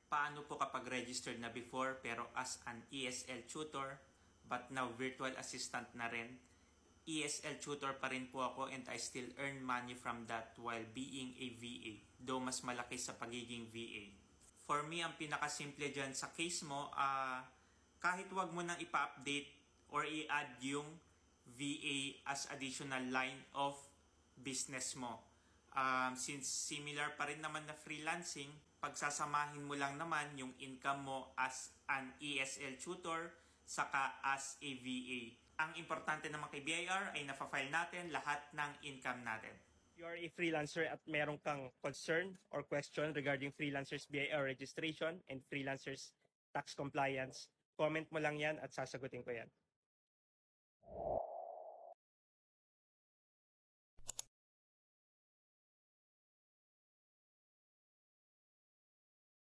Paano po kapag registered na before pero as an ESL tutor but now virtual assistant na rin? ESL tutor pa rin po ako and I still earn money from that while being a VA, though mas malaki sa pagiging VA. For me, ang pinakasimple dyan sa case mo, kahit wag mo nang ipa-update or i-add yung VA as additional line of business mo. Since similar pa rin naman na freelancing, pagsasamahin mo lang naman yung income mo as an ESL tutor saka as a VA. Ang importante naman kay BIR ay nafa-file natin lahat ng income natin. You are a freelancer at meron kang concern or question regarding freelancers BIR registration and freelancers tax compliance, comment mo lang yan at sasagutin ko yan.